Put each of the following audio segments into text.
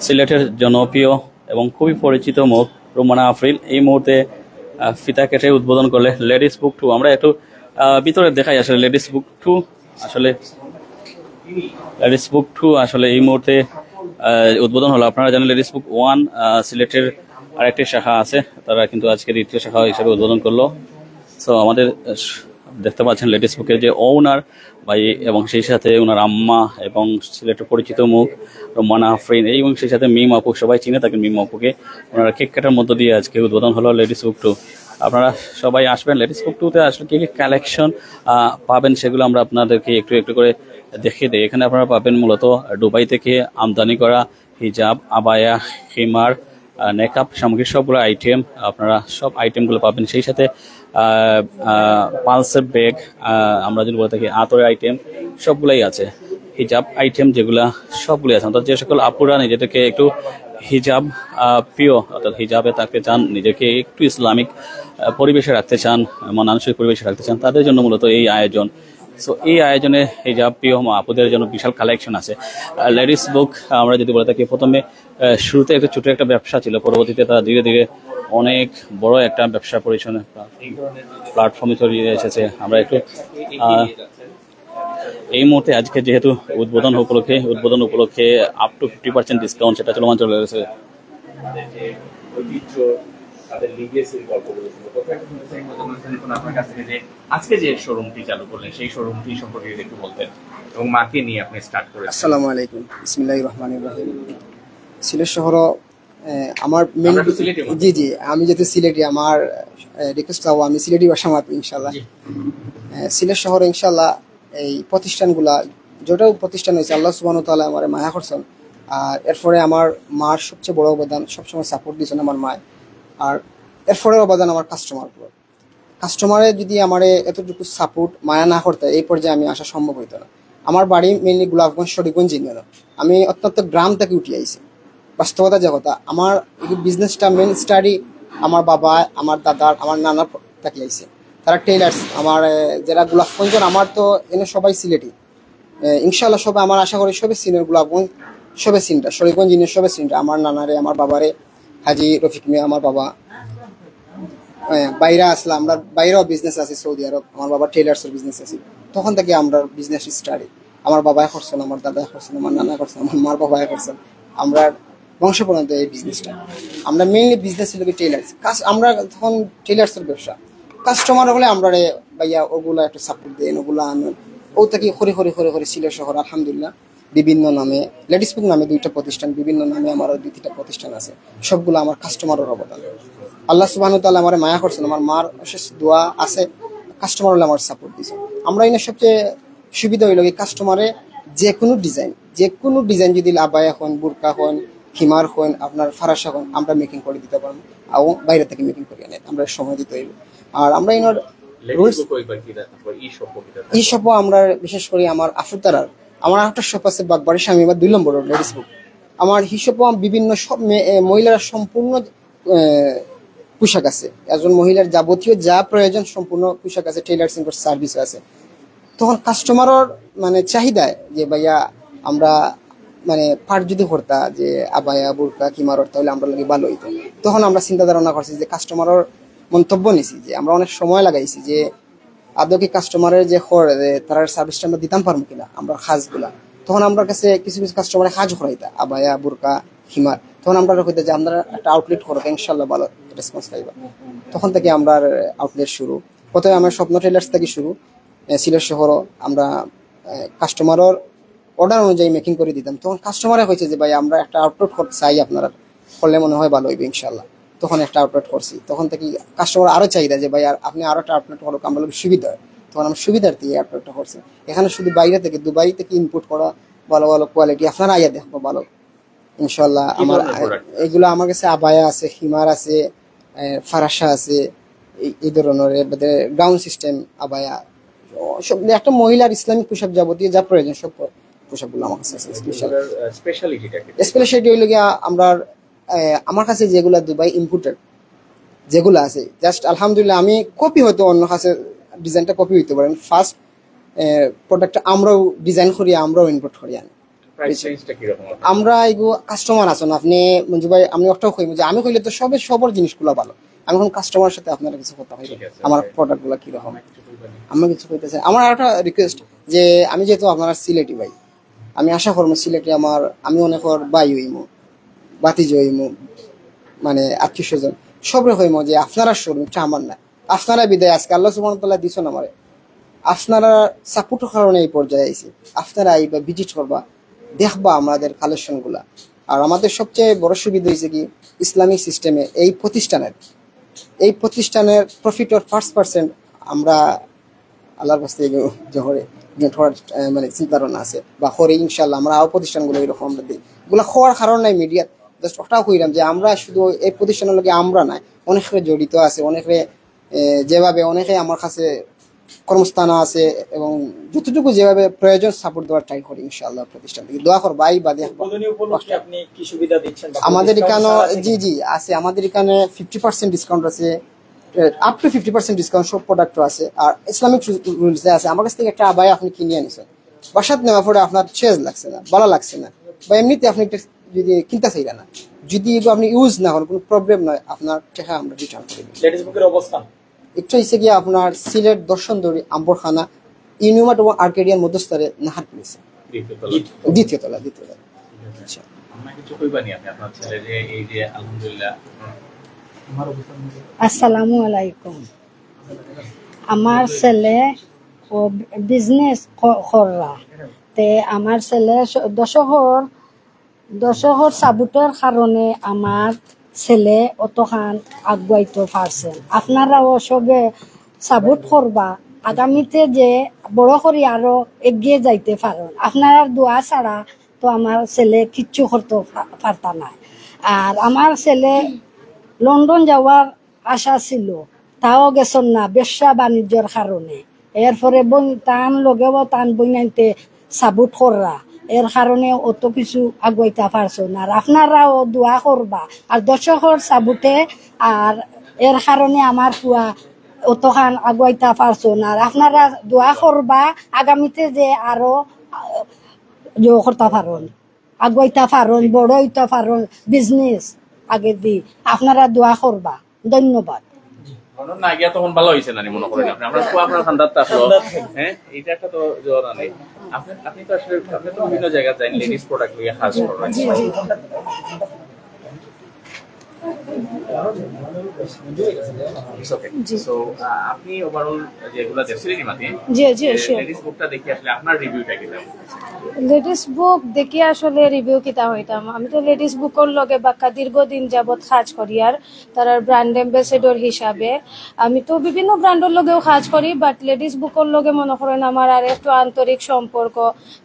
সিলেটের জনপ্রিয় এবং খুবই পরিচিত মুখ রুমানা আফরিন এই মুহূর্তে ফিতা কেটে উদ্বোধন করলে লেডিস বুক 2। আমরা একটু ভিতরে দেখাই আসলে লেডিস বুক 2 আসলে এই মুহূর্তে উদ্বোধন হলো। আপনারা জানেন লেডিস বুক 1 সিলেটের আরেকটি শাখা আছে, তারা কিন্তু আজকে দ্বিতীয় শাখা হিসেবে উদ্বোধন করলো। সো আমাদের দেখতে পাচ্ছেন লেডিস বুকের যে ওনার ভাই এবং সেই সাথে ওনার আম্মা এবং সিলেটের পরিচিত মুখ রুমানা আফরিন এবং সেই সাথে মিম আপু, সবাই চিনে থাকেন মিম আপুকে। ওনারা কেক কাটার মধ্য দিয়ে আজকে উদ্বোধন হলো লেডিস বুক 2। আপনারা সবাই আসবেন। লেডিস বুক 2তে আসলে কি কি কালেকশন পাবেন সেগুলো আমরা আপনাদেরকে একটু একটু করে দেখিয়ে দিই। এখানে আপনারা পাবেন মূলত দুবাই থেকে আমদানি করা হিজাব, আবায়া, খিমার, মেকআপ সামগ্রী সবগুলো আইটেম, আপনারা সব আইটেমগুলো পাবেন। সেই সাথে পালসের ব্যাগ, আমরা যদি বলে থাকি আতরের আইটেম সবগুলাই আছে। হিজাব আইটেম যেগুলা সবগুলোই আছে। অর্থাৎ যে সকল আপুরা নিজেদেরকে একটু হিজাব প্রিয় অর্থাৎ হিজাবে থাকতে চান, নিজেকে একটু ইসলামিক পরিবেশে রাখতে চান, মানানসই পরিবেশে রাখতে চান, তাদের জন্য মূলত এই আয়োজন। সো এই আয়োজনে হিজাব প্রিয় আপুদের জন্য বিশাল কালেকশন আছে। লেডিস বুক আমরা যদি বলে থাকি প্রথমে শুরুতে একটা ছোট একটা ব্যবসা ছিল, পরবর্তীতে তারা ধীরে ধীরে অনেক বড় একটা ব্যবসা পরিচালনা প্ল্যাটফর্মে চলে এসেছে। আমরা একটু এই মুহূর্তে আজকে যেহেতু উদ্বোধন উপলক্ষে আপ টু 50% ডিসকাউন্ট সেটা চলমান চলে গেছে। আজকে যে শোরুমটি চালু করলেন সেই শোরুমটি সম্পর্কে একটু বলতেন এবং মাকে নিয়ে আপনি স্টার্ট করেছেন। আসসালামু আলাইকুম, বিসমিল্লাহির রহমানির রহিম। সিলেট শহর আমার জি আমি যেহেতু সিলেটি, আমার রিকোয়েস্ট চাবো আমি সিলেটি ভাষা মাতি ইনশাল্লাহ। সিলেট শহরে ইনশাল্লাহ এই প্রতিষ্ঠানগুলা যেটাও প্রতিষ্ঠান হয়েছে আল্লাহ সুবহানাহু ওয়া তাআলা আমার মায়া করছেন। আর এরপরে আমার মার সবচেয়ে বড় অবদান, সবসময় সাপোর্ট দিয়েছেন আমার মায়। আর এরপরের অবদান আমার কাস্টমারে যদি আমার এতটুকু সাপোর্ট মায়া না করতে এই পর্যায়ে আমি আসা সম্ভব হইতো না। আমার বাড়ি মেনলি গোলাপগঞ্জ শরীফগঞ্জ ইউনিয়ন। আমি অত্যন্ত গ্রাম থেকে উঠে আইছি। বাস্তবতা যে কথা, আমার এই বিজনেসটা মেন স্টাডি আমার বাবা, আমার দাদার, আমার নানার থেকে আইছে। তারা টেইলার্স, আমার যারা গোলাপগঞ্জের, আমার তো এনে সবাই সিলেটি ইনশাল্লাহ। সবাই আমার আশা করি সবে সিনের গোলাপগঞ্জ সবে সিনটা, শরীফগঞ্জ ইউনিয়ন সবে সিনটা আমার নানারে, আমার বাবারে, হাজি রফিক মিয়া আমার বাবা, বাইরে আসলে আমরা বাইরেও বিজনেস আছে, সৌদি আরব আমার বাবা টেইলার্সের বিজনেস আছে। তখন থেকে আমরা বিজনেস স্টার্ট, আমার বাবাই করছেন, আমার দাদাই করছেন, আমার নানা করছেন, আমার মার বাবাই করছেন। আমরা বংশ পর্যন্ত এই বিজনেসটা, আমরা মেইনলি বিজনেস ছিল টেইলার্স। আমরা তখন টেইলার্সের ব্যবসা, কাস্টমার হলে আমরা ভাইয়া ওগুলো একটু সাপোর্ট দেন, ওগুলো আনেন। ও থেকে হরে সিলেট শহর আলহামদুলিল্লাহ বিভিন্ন নামে, লেডিস বুক নামে 2টা প্রতিষ্ঠান, বিভিন্ন নামে আমার 2-3টা প্রতিষ্ঠান আছে। সবগুলো আমার কাস্টমারের অবদান। আল্লাহ সুবহানাহু ওয়া তাআলা আমার মায়া করছেন, আমার মার অশেষ দোয়া আছে, কাস্টমার হলে আমার সাপোর্ট দিয়েছে। আমরা এনে সবচেয়ে সুবিধা হইল কি কাস্টমারে যে কোনো ডিজাইন যদি আবায়া হন, বুরকা হন, খিমার হন, আপনার ফারাসা হন, আমরা মেকিং করে দিতে পারবো। আর বাইরে থেকে মেকিং করে আনে, আমরা সময় দিতে হইব। আর আমরা এনার ই শপও আমরা বিশেষ করে আমার আফুতারার আমার একটা শপ আছে বাগবাড়ির স্বামী বা 2 নম্বর লেডিস বুক। আমার হিসেবে বিভিন্ন সব মহিলারা সম্পূর্ণ পোশাক আছে, একজন মহিলার যাবতীয় যা প্রয়োজন সম্পূর্ণ পোশাক আছে, টেইলার সেন্টার সার্ভিস আছে। তখন কাস্টমারের মানে চাহিদায় যে ভাইয়া আমরা মানে পার্ট যদি করতা যে আবায়া বুরকা কিমারর, তাহলে আমরা লাগে ভালো হইতো। তখন আমরা চিন্তা ধারণা করছি যে কাস্টমারের মন্তব্য নিছি, যে আমরা অনেক সময় লাগাইছি যে আদৌ কি কাস্টমারের যে তার সার্ভিসটা আমরা দিতাম পারবো কিনা আমরা কাজগুলা। তখন আমরা কাছে কিছু কাস্টমারের কাজ করাইতা আবায়া বুরকা হিমার, তখন আমরা কইতা যে আমরা একটা আউটলেট করো, ইনশাল্লাহ ভালো রেসপন্স পাইবা। তখন থেকে আমরা আউটলেট শুরু, প্রথমে আমার স্বপ্ন টেইলার্স থেকে শুরু। সিলেট শহরও আমরা কাস্টমারের অর্ডার অনুযায়ী মেকিং করে দিতাম। তখন কাস্টমারে হয়েছে যে ভাই আমরা একটা আউটলেট করতে চাই, আপনারা করলে মনে হয় ভালো হইবে ইনশাল্লাহ। তখন একটা আউটলেট করছি। তখন থেকে কাস্টমার আরো চাহিদা যে ভাই আর আপনি আরো একটা আউটলেট করো, আমরা সুবিধা হয়। তখন আমরা সুবিধার্থে এই আউটলেটটা করছি। এখানে শুধু বাইরে থেকে দুবাই থেকে ইনপুট করা ভালো ভালো কোয়ালিটি আপনারা আইয়া দেখবো ভালো ইনশাল্লাহ। আমার এগুলো আমার কাছে আবায়া আছে, হিমার আছে, ফারাসা আছে, এই ধরনের গাউন সিস্টেম আবায়া, সব একটা মহিলার ইসলামিক পোশাক যাবতীয় যা প্রয়োজন সব পোশাকগুলো আমার কাছে আছে। স্পেশালিটি হইল গিয়া আমরা আমার কাছে যেগুলা দুবাই ইম্পোর্টেড যেগুলো আছে, জাস্ট আলহামদুলিল্লাহ আমি কপি হয়তো অন্য কাছে ডিজাইনটা কপি হইতে পারেন, ফার্স্ট প্রোডাক্টটা আমরাও ডিজাইন করি, আমরাও ইম্পোর্ট করি আনি। প্রাইস রেঞ্জটা কি রকম? আমরা এগো কাস্টমার আছেন আপনি মঞ্জু ভাই আমি একটাও কইব যে আমি কইলে তো সবার জিনিসগুলো ভালো, আমি এখন কাস্টমারের সাথে আপনারা কিছু কথা কইব ঠিক আছে, আমার okay. প্রোডাক্টগুলো কি রকম আমরা কিছু কইতেছে। আমার একটা রিকোয়েস্ট যে আমি যেহেতু আপনারা সিলেটি ভাই, আমি আশা করবো সিলেটে আমি অনেকর বাই হইমু বাতিজ হইমু মানে আত্মীয় স্বজন সবরে হইমু যে আপনারা শোরুমটা আমার না, আপনারা বিদায় আজকে আল্লাহ সুবহানাহু ওয়া তাআলা দিছেন আমারে, আপনারা সাপোর্টের কারণে এই পর্যায়ে আইছি, আপনারা আইবা ভিজিট করবা দেখবা আমাদের কালেকশন গুলা। আর আমাদের সবচেয়ে বড় সুবিধা হয়েছে কি ইসলামিক সিস্টেমে এই প্রতিষ্ঠানের প্রফিটের 1% আমরা আল্লাহর কাছ থেকে জহরে মানে চিন্তা ধারণা আছে বা করে ইনশাল্লাহ আমরা আরো প্রতিষ্ঠানগুলো এরকম আমরা দিই, এগুলো হওয়ার কারণ নাই মিডিয়া জাস্ট ওটাও কইলাম যে আমরা শুধু এই প্রতিষ্ঠানের লগে আমরা নাই অনেকে জড়িত আছে, অনেকে যেভাবে অনেকে আমার কাছে কর্মস্থান আছে এবং যতটুকু যেভাবে প্রয়োজন সাপোর্ট দেওয়ার ট্রাই করি ইনশাআল্লাহ প্রতিষ্ঠান থেকে দোয়া করবো আই বা আপনি কি সুবিধা দিচ্ছেন? আমাদের এখানে জি আছে, আমাদের এখানে 50% ডিসকাউন্ট আছে, আপ টু 50% ডিসকাউন্ট সব প্রোডাক্টও আছে। আর ইসলামিক রুলসে আছে, আমার কাছ থেকে একটা আবায়া আপনি কিনে আনিছেন বাসাত নেওয়ার পরে আপনার চেজ লাগছে না ভালো লাগছে না বা এমনিতে আপনি একটা যদি কিনতে চাইলেন না, যদি আপনি ইউজ না করেন কোনো প্রবলেম নয়, আপনার টাকা আমরা রিটার্ন করে দিই। লেডিস বুকের অবস্থান একটু হচ্ছে গিয়ে আপনার সিলেট দর্শনদরী আম্বরখানা ইউনিমার্ট এবং আর্কেডিয়ার মধ্যস্থলে নাহার পুলিশে দ্বিতীয় তলা। আচ্ছা আমরা কিছু কইবানি আপনার ছেলে যে এই যে আলহামদুলিল্লাহ আসসালামু আলাইকুম। আমার ছেলে ও বিজনেস কররা তে আমার ছেলে দশহর সাবুটের কারণে আমার ছেলে অতখান আগুয়াইতে পারছেন। আপনারাও সবে সাবুট করবা আগামীতে যে বড় করি আরো এগিয়ে যাইতে পারেন। আপনার দোয়া ছাড়া তো আমার ছেলে কিচ্ছু করতে পারতা না। আর আমার ছেলে লন্ডন যাওয়ার আশা ছিল, তাও গেছেন না ব্যবসা বাণিজ্যের কারণে। এরপরে তান লগেও তান বইনাইতে সাবুট কররা এর কারণে অত কিছু আগুয়াইতে পারছো না। আর আপনারাও দোয়া করবা আর দর্শকর সাবুটে আর এর কারণে আমার পুয়া অতখান আগুয়াইতে পারছো না। আর আপনারা দোয়া করবা আগামীতে যে আরো করতে পারেন, আগুয়াইতে পারেন, বড় হইতে পারেন, বিজনেস আগে দি আপনারা দোয়া করবা। ধন্যবাদ। না গিয়া তখন ভালো হয়েছে না মনে করেন আপনি আমরা আপনার ঠান্ডাতে আসলো হ্যাঁ এইটা একটা তো জোরা নেই। আপনি তো আসলে আপনি তো বিভিন্ন জায়গায় যান লেডিস প্রোডাক্ট নিয়ে কাজ করেন। আপনি ওভারঅল যেগুলো দেখছিলেন মাঝে লেডিস বুকটা দেখি আসলে আপনার রিভিউটা কি? লেডিস বুক দেখি আসলে রিভিউ কিতা হইতাম। আমি তো লেডিস বুকের লগে বাক্কা দীর্ঘদিন যাবৎ কাজ করি আর তার ব্র্যান্ড অ্যাম্বাসেডর হিসাবে আমি তো বিভিন্ন ব্র্যান্ডের লগেও কাজ করি, বাট লেডিস বুকের লগে মনে করেন আমার আর একটু আন্তরিক সম্পর্ক।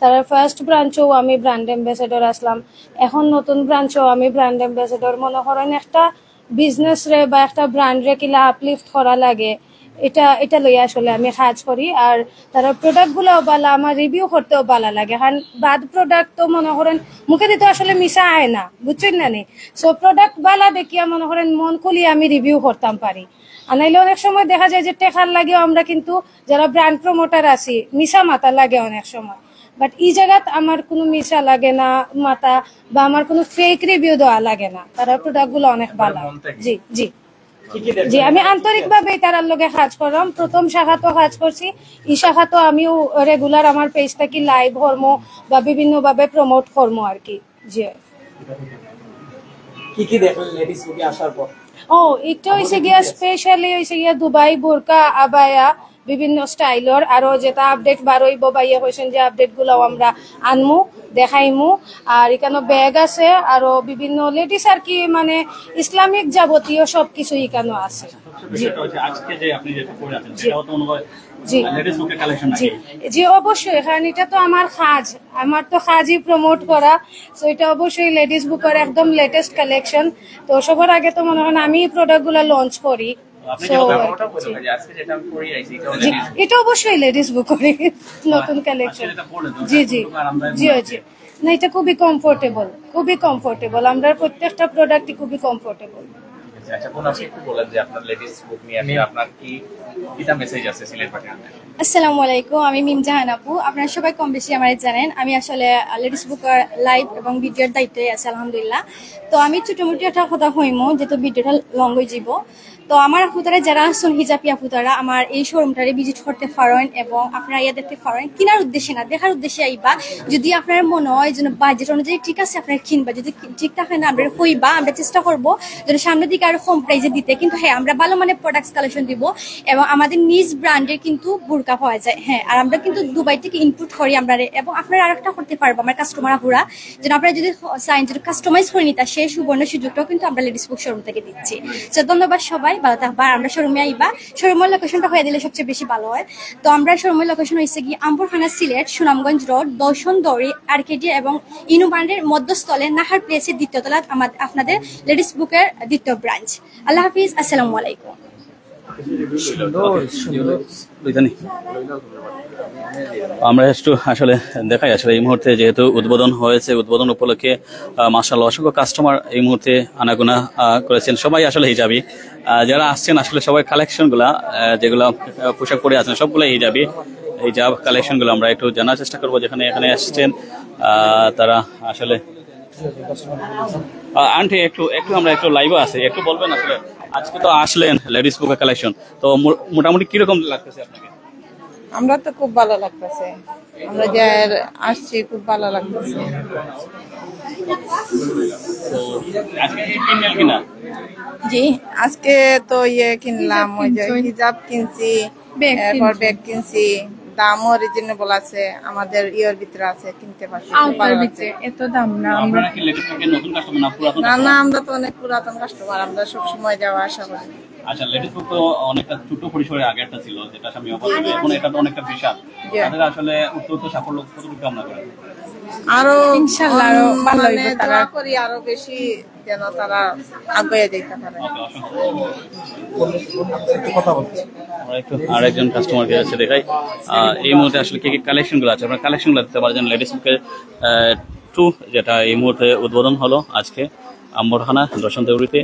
তার ফার্স্ট ব্রাঞ্চেও আমি ব্র্যান্ড অ্যাম্বাসেডর আসলাম, এখন নতুন ব্রাঞ্চেও আমি ব্র্যান্ড অ্যাম্বাসেডর। মনে করেন একটা বিজনেস রে বা একটা ব্র্যান্ড রে কিলা আপলিফট করা লাগে এটা লইয়া আসলে আমি কাজ করি। আর তারা প্রোডাক্ট গুলাও ভালো, আমার রিভিউ করতেও ভালো লাগে। কারণ বাদ প্রোডাক্ট তো মনে করেন মুখে দিতে আসলে মিশা আয় না, বুঝছেন না নি। সো প্রোডাক্ট ভালো দেখিয়া মনে করেন মন খুলিয়ে আমি রিভিউ করতাম পারি। আর নাইলে অনেক সময় দেখা যায় যে টেকার লাগেও আমরা কিন্তু যারা ব্র্যান্ড প্রমোটার আছি মিশা মাথা লাগে অনেক সময়, বাট এই জায়গাত আমার কোনো মিশা লাগে না মাথা বা আমার কোনো ফেক রিভিউ দেওয়া লাগে না। তারা প্রোডাক্ট গুলো অনেক ভালো। জি জি জি আমি আন্তরিকভাবে তার লগে কাজ করলাম। প্রথম শাখাতেও কাজ করছি, এই শাখাতেও আমিও রেগুলার আমার পেজ থেকে লাইভ কর্ম বা বিভিন্ন ভাবে প্রমোট কর্ম আর কি। জি কি দেখলেন লেডিস বুকে আসার পর? এটা হয়েছে গিয়া স্পেশালি হয়েছে গিয়া দুবাই বোরকা আবায়া বিভিন্ন স্টাইলর আরো যেটা আপডেট বারইব বা ইয়ে হয়েছেন যে আপডেট গুলাও আমরা আনমু দেখাইমু। আর এখানে ব্যাগ আছে আরো বিভিন্ন লেডিস আর কি মানে ইসলামিক যাবতীয় সবকিছু এখানে আছে। জি অবশ্যই, কারণ এটা তো আমার কাজ, আমার তো কাজই প্রমোট করা। তো এটা অবশ্যই লেডিস বুকের একদম লেটেস্ট কালেকশন। তো সবার আগে তো মনে হয় আমি প্রোডাক্ট গুলা লঞ্চ করি। এটা অবশ্যই লেডিস বুকের নতুন কালেকশন। জি জি জি জি না এটা খুবই কমফোর্টেবল, আমরা প্রত্যেকটা প্রোডাক্টই খুবই কমফোর্টেবল। আচ্ছা কোন আপনি একটু বলেন যে আপনার লেডিস বুক নিয়ে আসলে আপনার কি কিটা মেসেজ আছে সিলেট পার্টির? আসসালামু আলাইকুম, আমি মিম জাহান আপু। আপনারা সবাই কম বেশি আমার জানেন আমি আসলে লেডিস বুকের লাইভ এবং ভিডিওর দায়িত্বে আছি আলহামদুলিল্লাহ। তো আমি ছোটমোটো একটা কথা কইমু যেহেতু ভিডিওটা লং হয়ে যাব। তো আমার আপুতারা যারা আছেন হিজাবি আপুতারা আমার এই শোরুমটারে ভিজিট করতে পারেন এবং আপনারা ইয়া দেখতে পারেন, কেনার উদ্দেশ্যে না দেখার উদ্দেশ্যে আইবা। যদি আপনার মনে হয় যেন বাজেট অনুযায়ী ঠিক আছে আপনারা কিনবা, যদি ঠিক থাকে না আমরা কইবা, আমরা চেষ্টা করবো যেন সামনের দিকে আরো কম প্রাইসে দিতে। কিন্তু হ্যাঁ আমরা ভালো মানের প্রোডাক্টস কালেকশন দিব এবং আমাদের নিজ ব্র্যান্ডের কিন্তু বুরকা পাওয়া যায়। হ্যাঁ, আর আমরা কিন্তু দুবাই থেকে ইনপুট করি আমরা। এবং আপনারা আরেকটা করতে পারবো আমার কাস্টমার আপুরা, যেন আপনারা যদি চান যদি কাস্টমাইজ করে নিতে সেই সুবর্ণ সুযোগটাও কিন্তু আমরা লেডিস বুক শোরুম থেকে দিচ্ছি। তো ধন্যবাদ সবাই, ভালো থাকবা। আমরা শোরুমে আইবা, শোরুমের লোকেশনটা হয়ে দিলে সবচেয়ে বেশি ভালো হয়। তো আমরা শোরুমের লোকেশন হয়েছে কি আম্বরখানা সিলেট, সুনামগঞ্জ রোড, দর্শন দড়ি আর্কেডি এবং ইনু ব্র্যান্ডের মধ্যস্থলে নাহার প্লেসের দ্বিতীয় তলা আপনাদের লেডিস বুকের দ্বিতীয় ব্রাঞ্চ। আল্লাহ হাফিজ, আসসালামু আলাইকুম। আমরা একটু আসলে দেখাই আসলে এই মুহূর্তে যেহেতু উদ্বোধন হয়েছে, উদ্বোধন উপলক্ষে মাশাআল্লাহ অসংখ্য কাস্টমার এই মুহূর্তে আনাগোনা করেছেন। সবাই আসলে হিজাবি, যারা আসছেন আসলে সবাই কালেকশনগুলা যেগুলো পোশাক পরে আছেন সবগুলো হিজাবি। হিজাব কালেকশনগুলো আমরা একটু জানার চেষ্টা করবো যেখানে এখানে আসছেন তারা আসলে। আন্টি একটু আমরা একটু লাইভে আছে, একটু বলবেন আসলে আজকে তো আসলেন লেডিস বুকের কালেকশন, তো মোটামুটি কিরকম লাগতেছে আপনাকে? আমরা তো খুব ভালো লাগতেছে, আমরা যে আসছি খুব ভালো লাগতেছে। জি, আজকে তো কিনলাম, ওই যে হিজাব কিনছি, এরপর ব্যাগ কিনছি। দামও রিজনেবল আছে, আমাদের ইয়ের ভিতরে আছে, কিনতে পারছি। এত দাম না। না, আমরা তো অনেক পুরাতন কাস্টমার, আমরা সবসময় যাওয়া আসা করি। আচ্ছা, লেডিস বুক তো অনেকটা ছোট পরিসরে আগে একটা ছিল যেটা সামনে এখন এটা তো অনেকটা বিশাল। তাদের আসলে উত্তর সাফল্য কতটুকু কামনা করেন? আরো ইনশাআল্লাহ আরো ভালো হবে, দোয়া করি আরো বেশি যেন তারা আগুয়ে যেতে পারে। আরেকজন কাস্টমারকে আছে দেখাই এই মুহূর্তে আসলে কি কি কালেকশন গুলো আছে আপনার কালেকশন গুলো দিতে পারছেন। লেডিস বুকের 2 যেটা এই মুহূর্তে উদ্বোধন হলো আজকে আম্বরখানা দর্শনদেউরিতে।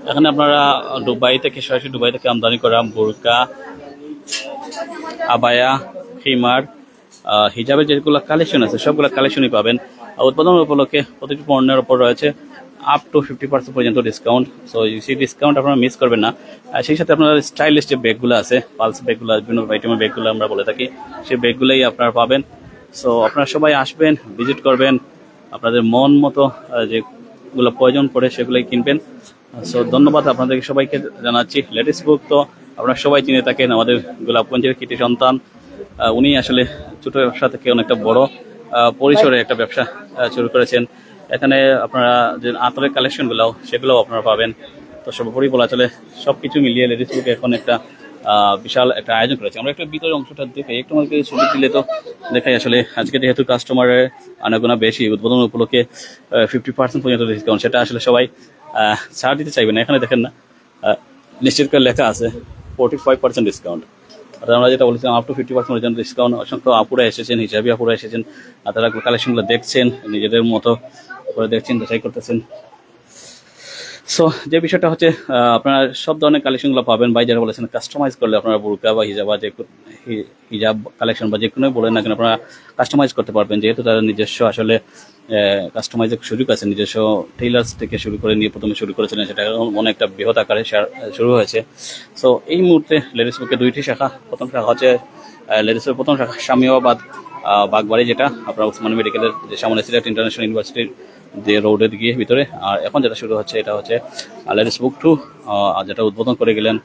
এখানে আপনারা দুবাই থেকে সরাসরি দুবাই থেকে আমদানি করা বোরকা, আবায়া, খিমার, হিজাবের যেগুলো কালেকশন আছে সবগুলো কালেকশনই পাবেন। উদ্বোধন উপলক্ষে প্রতিটি পণ্যের উপর রয়েছে আপ টু 50% পর্যন্ত ডিসকাউন্ট। সো সেই ডিসকাউন্ট আপনারা মিস করবেন না। সেই সাথে আপনার স্টাইলিশ যে ব্যাগগুলো আছে, পালস ব্যাগগুলো, বিভিন্ন আইটেমের ব্যাগগুলো আমরা বলে থাকি, সেই ব্যাগগুলোই আপনারা পাবেন। সো আপনারা সবাই আসবেন, ভিজিট করবেন, আপনাদের মন মতো যেগুলো প্রয়োজন পড়ে সেগুলোই কিনবেন। সো ধন্যবাদ আপনাদেরকে সবাইকে জানাচ্ছি। লেডিস বুক তো আপনারা সবাই চিনে থাকেন, আমাদের গোলাপগঞ্জের কৃতি সন্তান। উনি আসলে ছোট ব্যবসা থেকে অনেকটা বড় পরিসরে একটা ব্যবসা শুরু করেছেন। এখানে আপনারা যে আতরের কালেকশনগুলো সেগুলোও আপনারা পাবেন। তো সর্বোপরি বলা চলে সবকিছু মিলিয়ে লেডিস বুকে এখন একটা বিশাল একটা আয়োজন করেছে। আমরা একটা ভিতরের অংশটা দেখে একটু আমাকে ছবি দিলে তো দেখাই আসলে আজকে যেহেতু কাস্টমারের আনাগোনা বেশি, উদ্বোধন উপলক্ষে 50% পর্যন্ত ডিসকাউন্ট, সেটা আসলে সবাই ছাড় দিতে চাইবে না। এখানে দেখেন না নিশ্চিত করে লেখা আছে 45% ডিসকাউন্ট। আর আমরা যেটা বলেছিলাম আপ টু 50% পর্যন্ত ডিসকাউন্ট। অসংখ্য আপুরা এসেছেন, হিজাবি আপুরা এসেছেন, আর তারা কালেকশনগুলো দেখছেন, নিজেদের মতো করে দেখছেন, যাচাই করতেছেন। সো যে বিষয়টা হচ্ছে আপনারা সব ধরনের কালেকশনগুলো পাবেন। ভাই যারা বলেছেন কাস্টমাইজ করলে আপনারা বুরকা বা হিজাব বা হিজাব কালেকশন বা যে কোনো বলেন না কেন আপনারা কাস্টমাইজ করতে পারবেন, যেহেতু তারা নিজস্ব আসলে কাস্টমাইজের সুযোগ আছে। নিজস্ব টেইলার্স থেকে শুরু করে নিয়ে প্রথমে শুরু করেছিলেন, সেটা অনেকটা বৃহৎ আকারে শুরু হয়েছে। সো এই মুহূর্তে লেডিস বুকে 2টি শাখা। প্রথম শাখা হচ্ছে লেডিসের প্রথম শাখা শামিয়াবাদ বাগবাড়ি, যেটা আপনার ওসমানী মেডিকেলের যে সামনে সিলেট ইন্টারন্যাশনাল ইউনিভার্সিটির যে রোডের গিয়ে ভিতরে। আর এখন যেটা শুরু হচ্ছে এটা হচ্ছে লেডিস বুক 2 যেটা উদ্বোধন করে গেলেন